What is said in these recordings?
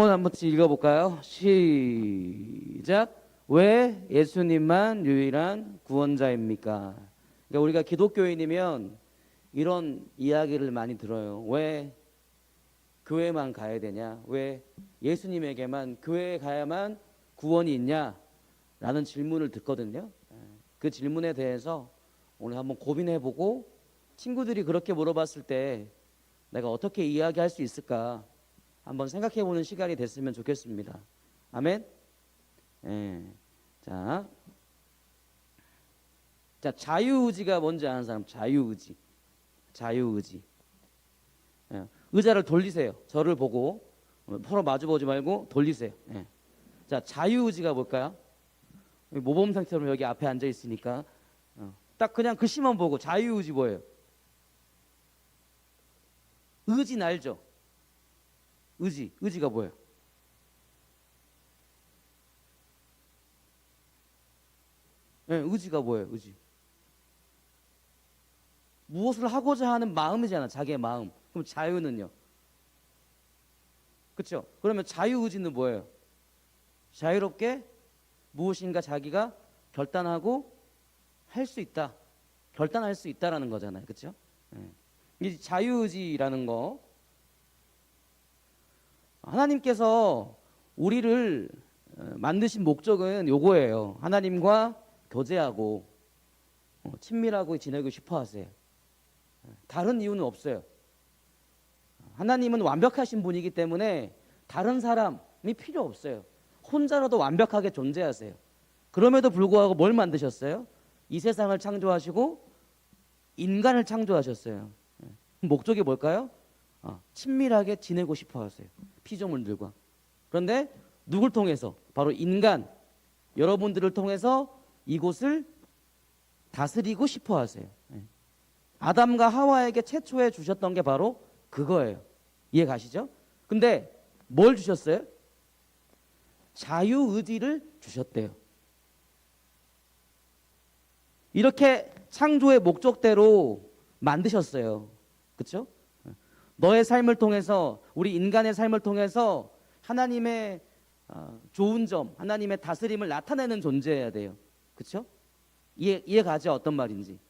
한번 읽어볼까요? 시작. 왜 예수님만 유일한 구원자입니까? 그러니까 우리가 기독교인이면 이런 이야기를 많이 들어요. 왜 교회만 가야 되냐? 왜 예수님에게만 교회에 가야만 구원이 있냐? 라는 질문을 듣거든요. 그 질문에 대해서 오늘 한번 고민해보고 친구들이 그렇게 물어봤을 때 내가 어떻게 이야기할 수 있을까 한번 생각해보는 시간이 됐으면 좋겠습니다. 아멘. 예. 자, 자유의지가 뭔지 아는 사람? 자유의지. 예. 의자를 돌리세요. 저를 보고 서로 마주보지 말고 돌리세요. 예. 자, 자유의지가 뭘까요? 모범 상처럼 여기 앞에 앉아 있으니까 딱 그냥 글씨만 보고 자유의지 뭐예요? 의지는 알죠? 의지가 뭐예요? 네, 의지가 뭐예요? 의지. 무엇을 하고자 하는 마음이잖아, 자기의 마음. 그럼 자유는요? 그렇죠? 그러면 자유의지는 뭐예요? 자유롭게 무엇인가 자기가 결단하고 할 수 있다. 결단할 수 있다라는 거잖아요. 그렇죠? 네. 이 자유의지라는 거 하나님께서 우리를 만드신 목적은 요거예요. 하나님과 교제하고 친밀하고 지내고 싶어 하세요. 다른 이유는 없어요. 하나님은 완벽하신 분이기 때문에 다른 사람이 필요 없어요. 혼자라도 완벽하게 존재하세요. 그럼에도 불구하고 뭘 만드셨어요? 이 세상을 창조하시고 인간을 창조하셨어요. 목적이 뭘까요? 친밀하게 지내고 싶어 하세요. 피조물들과. 그런데 누굴 통해서? 바로 인간, 여러분들을 통해서 이곳을 다스리고 싶어 하세요. 아담과 하와에게 최초에 주셨던 게 바로 그거예요. 이해 가시죠? 근데 뭘 주셨어요? 자유의지를 주셨대요. 이렇게 창조의 목적대로 만드셨어요. 그렇죠? 너의 삶을 통해서 우리 인간의 삶을 통해서 하나님의 좋은 점, 하나님의 다스림을 나타내는 존재여야 돼요. 그렇죠? 이해가죠? 어떤 말인지.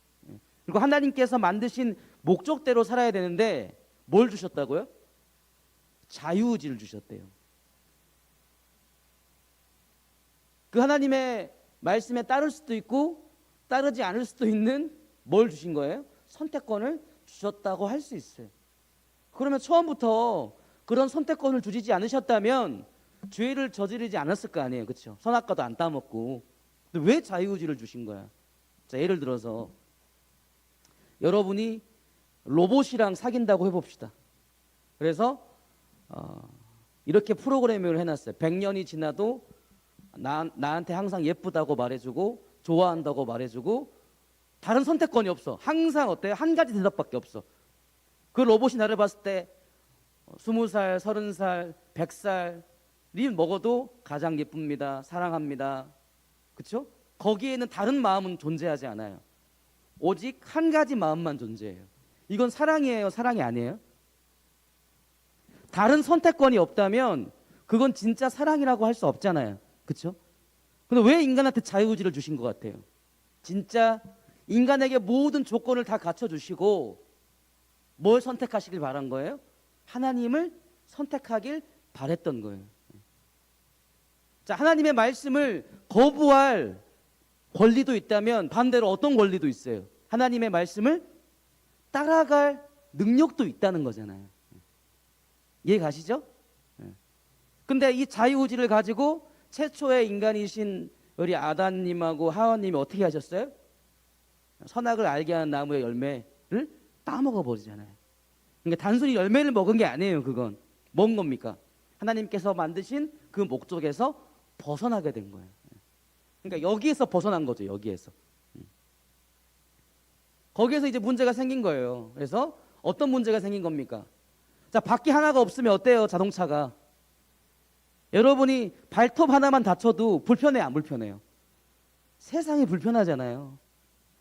그리고 하나님께서 만드신 목적대로 살아야 되는데 뭘 주셨다고요? 자유의지를 주셨대요. 그 하나님의 말씀에 따를 수도 있고 따르지 않을 수도 있는 뭘 주신 거예요? 선택권을 주셨다고 할 수 있어요. 그러면 처음부터 그런 선택권을 주시지 않으셨다면 죄를 저지르지 않았을 거 아니에요. 그렇죠? 선악과도 안 따먹고. 근데 왜 자유의지를 주신 거야? 자, 예를 들어서 여러분이 로봇이랑 사귄다고 해봅시다. 그래서 이렇게 프로그래밍을 해놨어요. 100년이 지나도 나한테 항상 예쁘다고 말해주고 좋아한다고 말해주고 다른 선택권이 없어. 항상 어때요? 한 가지 대답밖에 없어. 그 로봇이 나를 봤을 때 20살, 30살, 100살이 먹어도 가장 예쁩니다. 사랑합니다. 그렇죠? 거기에는 다른 마음은 존재하지 않아요. 오직 한 가지 마음만 존재해요. 이건 사랑이에요? 사랑이 아니에요? 다른 선택권이 없다면 그건 진짜 사랑이라고 할 수 없잖아요. 그렇죠? 근데 왜 인간한테 자유의지를 주신 것 같아요? 진짜 인간에게 모든 조건을 다 갖춰주시고 뭘 선택하시길 바란 거예요? 하나님을 선택하길 바랬던 거예요. 자, 하나님의 말씀을 거부할 권리도 있다면 반대로 어떤 권리도 있어요? 하나님의 말씀을 따라갈 능력도 있다는 거잖아요. 이해 가시죠? 근데 이 자유의지를 가지고 최초의 인간이신 우리 아담님하고 하와님이 어떻게 하셨어요? 선악을 알게 하는 나무의 열매를 따먹어 버리잖아요. 그러니까 단순히 열매를 먹은 게 아니에요. 그건 뭔 겁니까? 하나님께서 만드신 그 목적에서 벗어나게 된 거예요. 그러니까 여기에서 벗어난 거죠. 여기에서. 거기에서 이제 문제가 생긴 거예요. 그래서 어떤 문제가 생긴 겁니까? 자, 바퀴 하나가 없으면 어때요? 자동차가. 여러분이 발톱 하나만 다쳐도 불편해요? 안 불편해요? 세상이 불편하잖아요.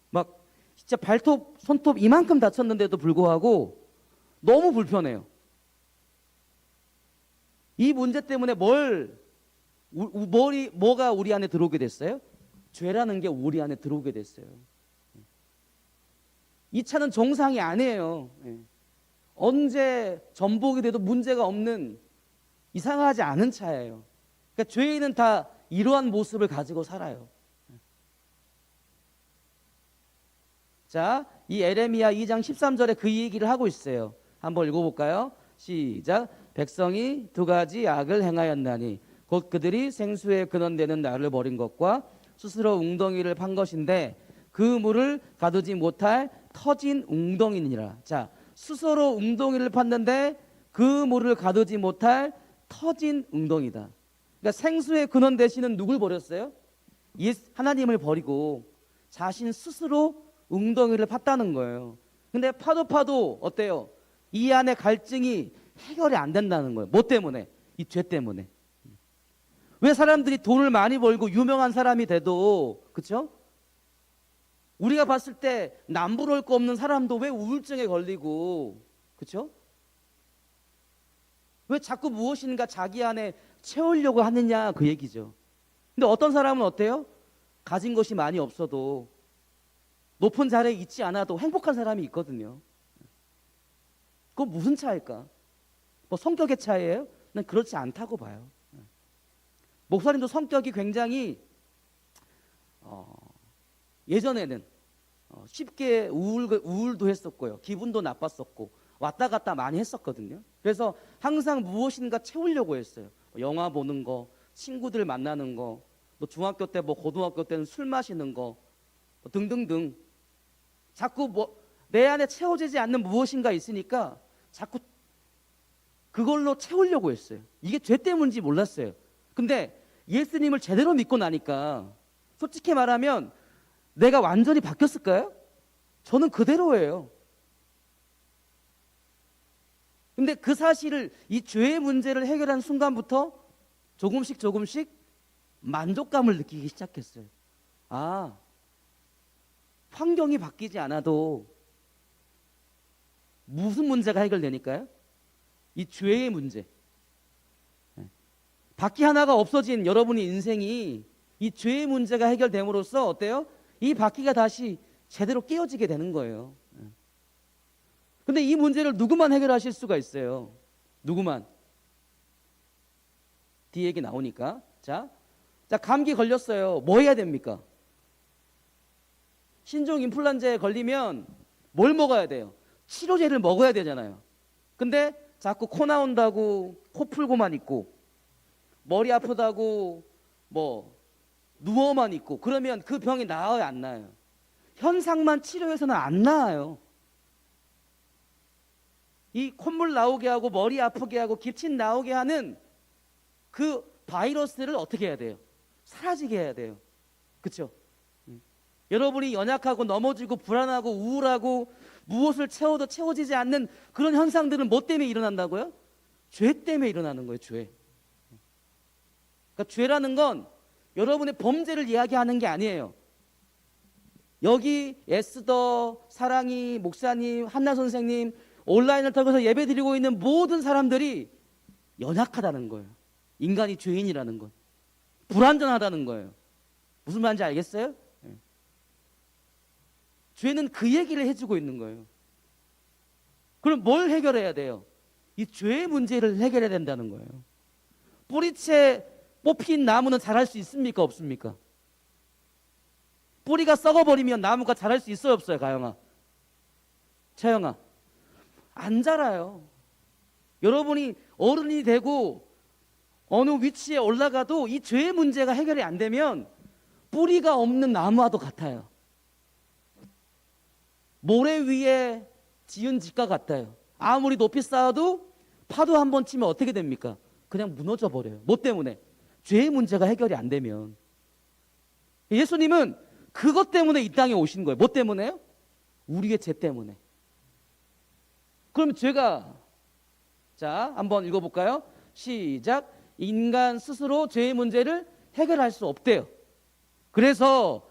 막 진짜 발톱, 손톱 이만큼 다쳤는데도 불구하고 너무 불편해요. 이 문제 때문에 뭐가 우리 안에 들어오게 됐어요? 죄라는 게 우리 안에 들어오게 됐어요. 이 차는 정상이 아니에요. 언제 전복이 돼도 문제가 없는 이상하지 않은 차예요. 그러니까 죄인은 다 이러한 모습을 가지고 살아요. 자, 이 에레미야 2장 13절에 그 얘기를 하고 있어요. 한번 읽어볼까요? 시작. 백성이 두 가지 악을 행하였나니 곧 그들이 생수의 근원되는 나를 버린 것과 스스로 웅덩이를 판 것인데 그 물을 가두지 못할 터진 웅덩이니라. 자, 스스로 웅덩이를 팠는데 그 물을 가두지 못할 터진 웅덩이다. 그러니까 생수의 근원 되시는 누굴 버렸어요? 하나님을 버리고 자신 스스로 웅덩이를 팠다는 거예요. 근데 파도 어때요? 이 안에 갈증이 해결이 안 된다는 거예요. 뭐 때문에? 이 죄 때문에. 왜 사람들이 돈을 많이 벌고 유명한 사람이 돼도, 그렇죠? 우리가 봤을 때 남부러울 거 없는 사람도 왜 우울증에 걸리고, 그렇죠? 왜 자꾸 무엇인가 자기 안에 채우려고 하느냐, 그 얘기죠. 근데 어떤 사람은 어때요? 가진 것이 많이 없어도 높은 자리에 있지 않아도 행복한 사람이 있거든요. 그건 무슨 차일까? 뭐 성격의 차이예요? 난 그렇지 않다고 봐요. 목사님도 성격이 굉장히 예전에는 쉽게 우울도 했었고요. 기분도 나빴었고 왔다 갔다 많이 했었거든요. 그래서 항상 무엇인가 채우려고 했어요. 영화 보는 거, 친구들 만나는 거, 뭐 중학교 때 뭐 고등학교 때는 술 마시는 거 등등등. 자꾸 뭐 내 안에 채워지지 않는 무엇인가 있으니까 자꾸 그걸로 채우려고 했어요. 이게 죄 때문인지 몰랐어요. 근데 예수님을 제대로 믿고 나니까 솔직히 말하면 내가 완전히 바뀌었을까요? 저는 그대로예요. 근데 그 사실을, 이 죄의 문제를 해결한 순간부터 조금씩 만족감을 느끼기 시작했어요. 아, 환경이 바뀌지 않아도 무슨 문제가 해결되니까요? 이 죄의 문제. 바퀴 하나가 없어진 여러분의 인생이 이 죄의 문제가 해결됨으로써 어때요? 이 바퀴가 다시 제대로 끼워지게 되는 거예요. 근데 이 문제를 누구만 해결하실 수가 있어요? 누구만? 뒤 얘기 나오니까. 자, 감기 걸렸어요. 뭐 해야 됩니까? 신종 인플루엔자에 걸리면 뭘 먹어야 돼요? 치료제를 먹어야 되잖아요. 근데 자꾸 코 나온다고 코 풀고만 있고 머리 아프다고 뭐 누워만 있고 그러면 그 병이 나아요, 안 나아요? 현상만 치료해서는 안 나아요. 이 콧물 나오게 하고 머리 아프게 하고 기침 나오게 하는 그 바이러스를 어떻게 해야 돼요? 사라지게 해야 돼요. 그렇죠? 여러분이 연약하고 넘어지고 불안하고 우울하고 무엇을 채워도 채워지지 않는 그런 현상들은 뭐 때문에 일어난다고요? 죄 때문에 일어나는 거예요. 죄. 그러니까 죄라는 건 여러분의 범죄를 이야기하는 게 아니에요. 여기 에스더, 사랑이, 목사님, 한나 선생님, 온라인을 통해서 예배 드리고 있는 모든 사람들이 연약하다는 거예요. 인간이 죄인이라는 건. 불완전하다는 거예요. 무슨 말인지 알겠어요? 죄는 그 얘기를 해주고 있는 거예요. 그럼 뭘 해결해야 돼요? 이 죄의 문제를 해결해야 된다는 거예요. 뿌리채 뽑힌 나무는 자랄 수 있습니까? 없습니까? 뿌리가 썩어버리면 나무가 자랄 수 있어요? 없어요? 가영아, 채영아, 안 자라요. 여러분이 어른이 되고 어느 위치에 올라가도 이 죄의 문제가 해결이 안 되면 뿌리가 없는 나무와도 같아요. 모래 위에 지은 집과 같아요. 아무리 높이 쌓아도 파도 한 번 치면 어떻게 됩니까? 그냥 무너져 버려요. 뭐 때문에? 죄의 문제가 해결이 안 되면. 예수님은 그것 때문에 이 땅에 오신 거예요. 뭐 때문에요? 우리의 죄 때문에. 그럼 죄가, 자, 한번 읽어볼까요? 시작. 인간 스스로 죄의 문제를 해결할 수 없대요. 그래서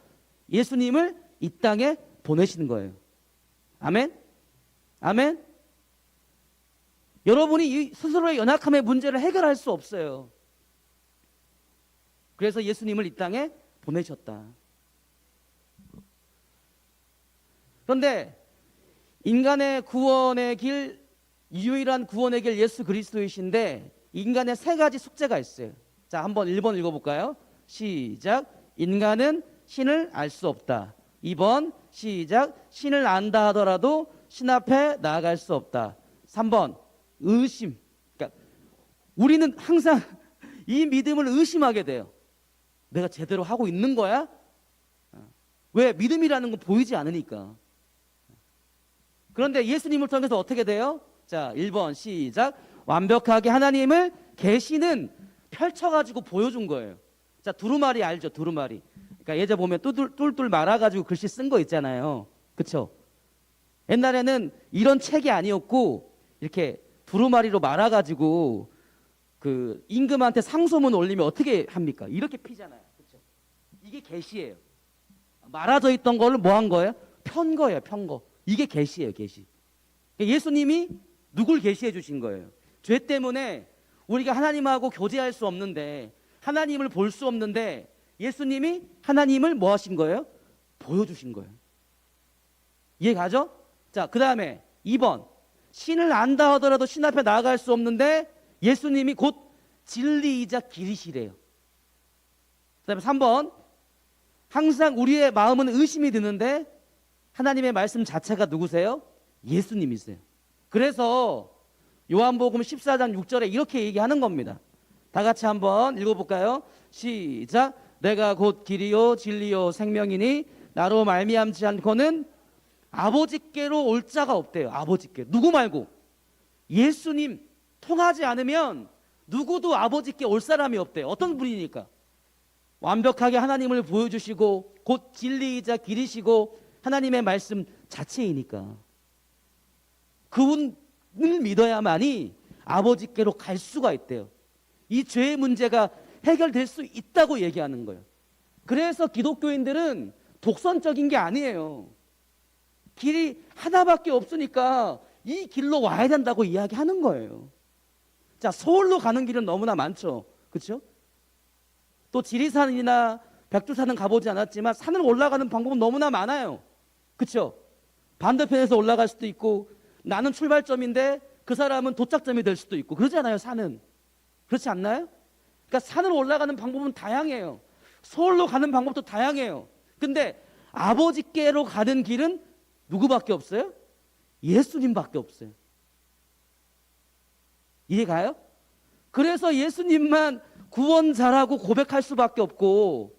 예수님을 이 땅에 보내신 거예요. 아멘? 아멘? 여러분이 이 스스로의 연약함의 문제를 해결할 수 없어요. 그래서 예수님을 이 땅에 보내셨다. 그런데 인간의 구원의 길, 유일한 구원의 길 예수 그리스도이신데 인간의 세 가지 숙제가 있어요. 자, 한번 1번 읽어볼까요? 시작. 인간은 신을 알 수 없다. 2번 시작. 신을 안다 하더라도 신 앞에 나아갈 수 없다. 3번 의심. 그러니까 우리는 항상 이 믿음을 의심하게 돼요. 내가 제대로 하고 있는 거야? 왜? 믿음이라는 건 보이지 않으니까. 그런데 예수님을 통해서 어떻게 돼요? 자, 1번 시작. 완벽하게 하나님을 계시는 펼쳐가지고 보여준 거예요. 자, 두루마리 알죠? 두루마리. 그러니까 예전 보면 똘똘 말아가지고 글씨 쓴 거 있잖아요. 그쵸? 옛날에는 이런 책이 아니었고 이렇게 두루마리로 말아가지고 그 임금한테 상소문 올리면 어떻게 합니까? 이렇게 피잖아요. 그쵸? 이게 계시예요. 말아져 있던 거를 뭐 한 거예요? 편 거예요. 편 거. 이게 계시예요. 계시. 예수님이 누굴 계시해 주신 거예요? 죄 때문에 우리가 하나님하고 교제할 수 없는데, 하나님을 볼 수 없는데 예수님이 하나님을 뭐 하신 거예요? 보여주신 거예요. 이해 가죠? 자, 그 다음에 2번. 신을 안다 하더라도 신 앞에 나아갈 수 없는데 예수님이 곧 진리이자 길이시래요. 그 다음에 3번. 항상 우리의 마음은 의심이 드는데 하나님의 말씀 자체가 누구세요? 예수님이세요. 그래서 요한복음 14장 6절에 이렇게 얘기하는 겁니다. 다 같이 한번 읽어볼까요? 시작. 내가 곧 길이요 진리요 생명이니 나로 말미암지 않고는 아버지께로 올 자가 없대요. 아버지께. 누구 말고? 예수님 통하지 않으면 누구도 아버지께 올 사람이 없대요. 어떤 분이니까? 완벽하게 하나님을 보여주시고 곧 진리이자 길이시고 하나님의 말씀 자체이니까. 그분을 믿어야만이 아버지께로 갈 수가 있대요. 이 죄의 문제가 해결될 수 있다고 얘기하는 거예요. 그래서 기독교인들은 독선적인 게 아니에요. 길이 하나밖에 없으니까 이 길로 와야 된다고 이야기하는 거예요. 자, 서울로 가는 길은 너무나 많죠. 그렇죠? 또 지리산이나 백두산은 가보지 않았지만 산을 올라가는 방법은 너무나 많아요. 그렇죠? 반대편에서 올라갈 수도 있고 나는 출발점인데 그 사람은 도착점이 될 수도 있고 그러잖아요. 산은. 그렇지 않나요? 그러니까 산을 올라가는 방법은 다양해요. 서울로 가는 방법도 다양해요. 근데 아버지께로 가는 길은 누구밖에 없어요? 예수님밖에 없어요. 이해가요? 그래서 예수님만 구원자라고 고백할 수밖에 없고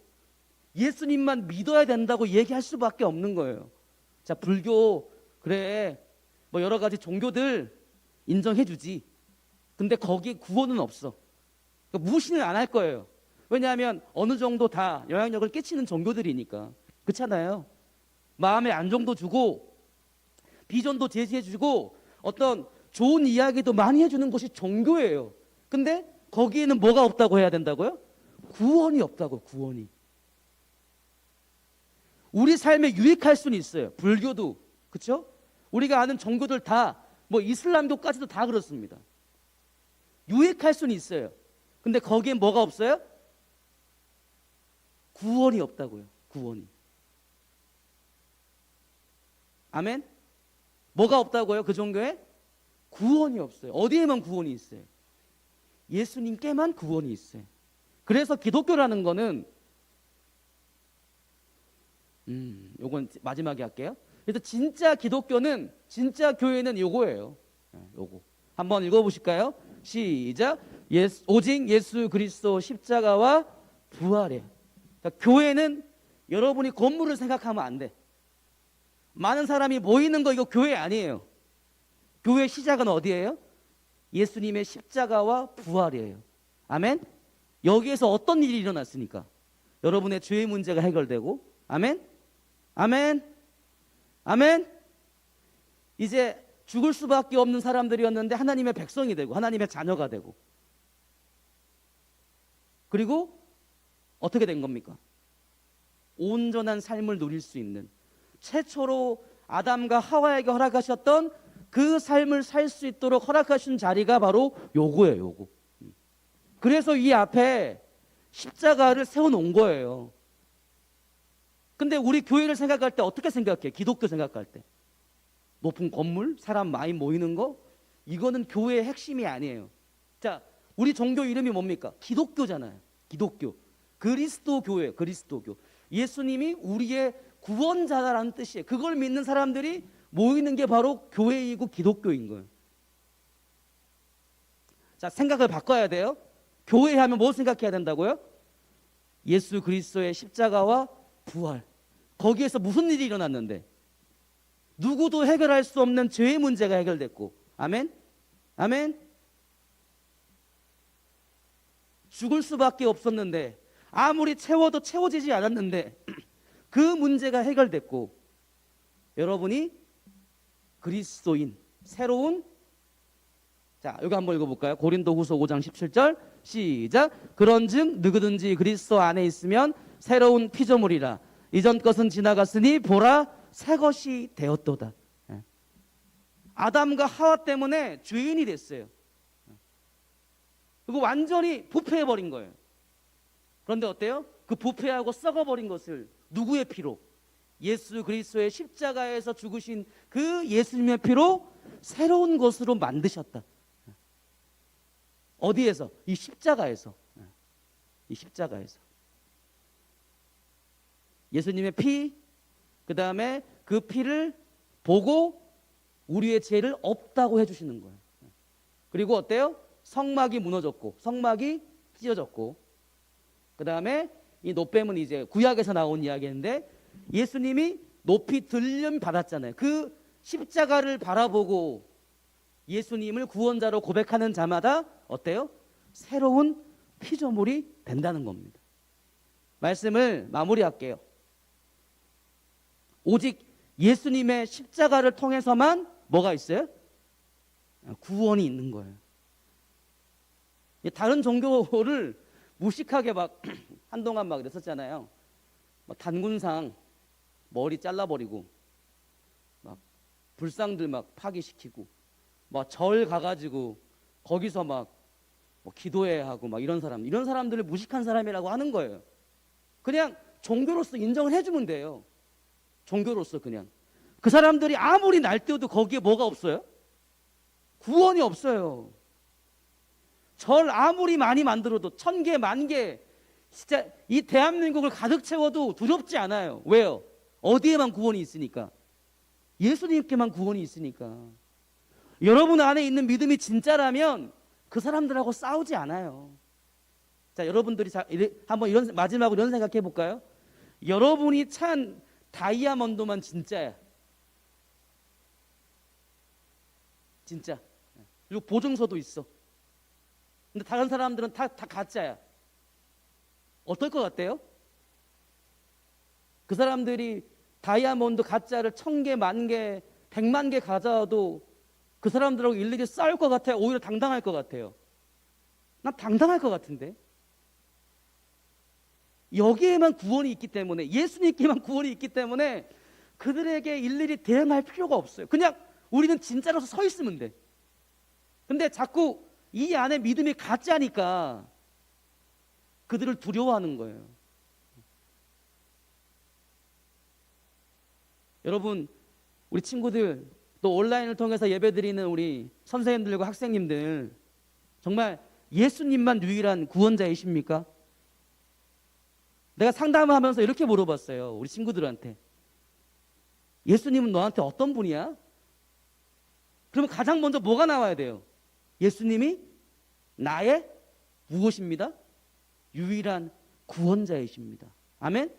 예수님만 믿어야 된다고 얘기할 수밖에 없는 거예요. 자, 불교 그래 뭐 여러 가지 종교들 인정해 주지. 근데 거기에 구원은 없어. 그러니까 무시는 안 할 거예요. 왜냐하면 어느 정도 다 영향력을 끼치는 종교들이니까. 그렇잖아요. 마음의 안정도 주고 비전도 제시해 주고 어떤 좋은 이야기도 많이 해주는 것이 종교예요. 근데 거기에는 뭐가 없다고 해야 된다고요? 구원이 없다고. 구원이. 우리 삶에 유익할 수는 있어요. 불교도 그렇죠? 우리가 아는 종교들 다 뭐 이슬람교까지도 다 그렇습니다. 유익할 수는 있어요. 근데 거기엔 뭐가 없어요? 구원이 없다고요. 구원이. 아멘? 뭐가 없다고요? 그 종교에? 구원이 없어요. 어디에만 구원이 있어요? 예수님께만 구원이 있어요. 그래서 기독교라는 거는 요건 마지막에 할게요. 그래서 진짜 기독교는 진짜 교회는 요거예요. 요거. 한번 읽어보실까요? 시작. 오직 예수 그리스도 십자가와 부활이에요. 그러니까 교회는 여러분이 건물을 생각하면 안 돼. 많은 사람이 모이는 거 이거 교회 아니에요. 교회 시작은 어디예요? 예수님의 십자가와 부활이에요. 아멘? 여기에서 어떤 일이 일어났습니까? 여러분의 죄의 문제가 해결되고 아멘? 아멘? 아멘? 이제 죽을 수밖에 없는 사람들이었는데 하나님의 백성이 되고 하나님의 자녀가 되고 그리고 어떻게 된 겁니까? 온전한 삶을 누릴 수 있는 최초로 아담과 하와에게 허락하셨던 그 삶을 살 수 있도록 허락하신 자리가 바로 요거예요, 요거. 그래서 이 앞에 십자가를 세워놓은 거예요. 근데 우리 교회를 생각할 때 어떻게 생각해요? 기독교 생각할 때. 높은 건물, 사람 많이 모이는 거? 이거는 교회의 핵심이 아니에요. 자, 우리 종교 이름이 뭡니까? 기독교잖아요. 기독교. 그리스도 교회예요. 그리스도교. 예수님이 우리의 구원자라는 뜻이에요. 그걸 믿는 사람들이 모이는 게 바로 교회이고 기독교인 거예요. 자, 생각을 바꿔야 돼요. 교회 하면 뭐 생각해야 된다고요? 예수 그리스도의 십자가와 부활. 거기에서 무슨 일이 일어났는데? 누구도 해결할 수 없는 죄의 문제가 해결됐고. 아멘? 아멘? 죽을 수밖에 없었는데, 아무리 채워도 채워지지 않았는데 그 문제가 해결됐고, 여러분이 그리스도인, 새로운, 자, 여기 한번 읽어볼까요? 고린도후서 5장 17절 시작. 그런즉 누구든지 그리스도 안에 있으면 새로운 피조물이라. 이전 것은 지나갔으니 보라 새 것이 되었도다. 아담과 하와 때문에 죄인이 됐어요. 그리고 완전히 부패해버린 거예요. 그런데 어때요? 그 부패하고 썩어버린 것을 누구의 피로? 예수 그리스도의 십자가에서 죽으신 그 예수님의 피로 새로운 것으로 만드셨다. 어디에서? 이 십자가에서. 이 십자가에서. 예수님의 피, 그 다음에 그 피를 보고 우리의 죄를 없다고 해주시는 거예요. 그리고 어때요? 성막이 무너졌고, 성막이 찢어졌고, 그 다음에 이 노뱀은 이제 구약에서 나온 이야기인데, 예수님이 높이 들림 받았잖아요. 그 십자가를 바라보고 예수님을 구원자로 고백하는 자마다 어때요? 새로운 피조물이 된다는 겁니다. 말씀을 마무리할게요. 오직 예수님의 십자가를 통해서만 뭐가 있어요? 구원이 있는 거예요. 다른 종교를 무식하게 막 한동안 막 그랬었잖아요. 막 단군상 머리 잘라버리고, 막 불상들 막 파기시키고, 막 절 가가지고 거기서 막 뭐 기도해야 하고 막 이런 사람들을 무식한 사람이라고 하는 거예요. 그냥 종교로서 인정을 해주면 돼요. 종교로서 그냥. 그 사람들이 아무리 날뛰어도 거기에 뭐가 없어요? 구원이 없어요. 절 아무리 많이 만들어도 1000개, 10,000개, 진짜 이 대한민국을 가득 채워도 두렵지 않아요. 왜요? 어디에만 구원이 있으니까. 예수님께만 구원이 있으니까. 여러분 안에 있는 믿음이 진짜라면 그 사람들하고 싸우지 않아요. 자, 여러분들이 한번 마지막으로 이런 생각해 볼까요? 여러분이 찬 다이아몬드만 진짜야. 진짜. 그리고 보증서도 있어. 근데 다른 사람들은 다 가짜야. 어떨 것 같아요? 그 사람들이 다이아몬드 가짜를 1000개, 10,000개, 100만 개 가져와도 그 사람들하고 일일이 싸울 것 같아요? 오히려 당당할 것 같아요? 난 당당할 것 같은데. 여기에만 구원이 있기 때문에, 예수님께만 구원이 있기 때문에 그들에게 일일이 대응할 필요가 없어요. 그냥 우리는 진짜로서 서 있으면 돼. 근데 자꾸 이 안에 믿음이 가짜니까 그들을 두려워하는 거예요. 여러분, 우리 친구들, 또 온라인을 통해서 예배드리는 우리 선생님들과 학생님들, 정말 예수님만 유일한 구원자이십니까? 내가 상담을 하면서 이렇게 물어봤어요. 우리 친구들한테. 예수님은 너한테 어떤 분이야? 그러면 가장 먼저 뭐가 나와야 돼요? 예수님이 나의 무엇입니다? 유일한 구원자이십니다. 아멘?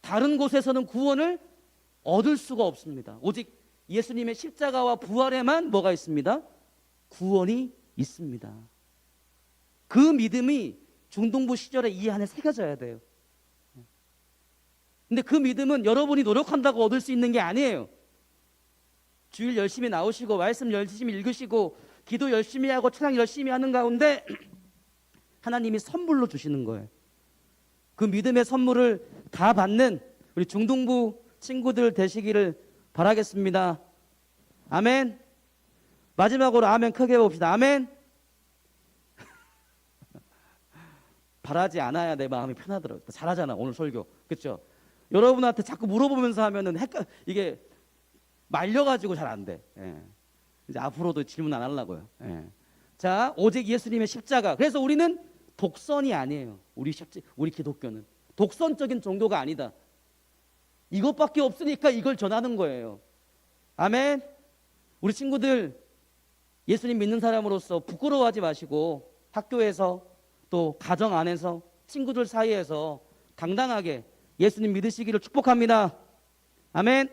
다른 곳에서는 구원을 얻을 수가 없습니다. 오직 예수님의 십자가와 부활에만 뭐가 있습니다? 구원이 있습니다. 그 믿음이 중동부 시절에 이 안에 새겨져야 돼요. 근데 그 믿음은 여러분이 노력한다고 얻을 수 있는 게 아니에요. 주일 열심히 나오시고 말씀 열심히 읽으시고 기도 열심히 하고 찬양 열심히 하는 가운데 하나님이 선물로 주시는 거예요. 그 믿음의 선물을 다 받는 우리 중동부 친구들 되시기를 바라겠습니다. 아멘. 마지막으로 아멘 크게 봅시다. 아멘. 바라지 않아야 내 마음이 편하더라고요. 잘하잖아 오늘 설교, 그렇죠? 여러분한테 자꾸 물어보면서 하면은 이게 말려가지고 잘 안 돼. 예. 이제 앞으로도 질문 안 하려고요. 예. 자, 오직 예수님의 십자가. 그래서 우리는 독선이 아니에요. 우리 기독교는 독선적인 종교가 아니다. 이것밖에 없으니까 이걸 전하는 거예요. 아멘. 우리 친구들 예수님 믿는 사람으로서 부끄러워하지 마시고 학교에서 또 가정 안에서 친구들 사이에서 당당하게 예수님 믿으시기를 축복합니다. 아멘.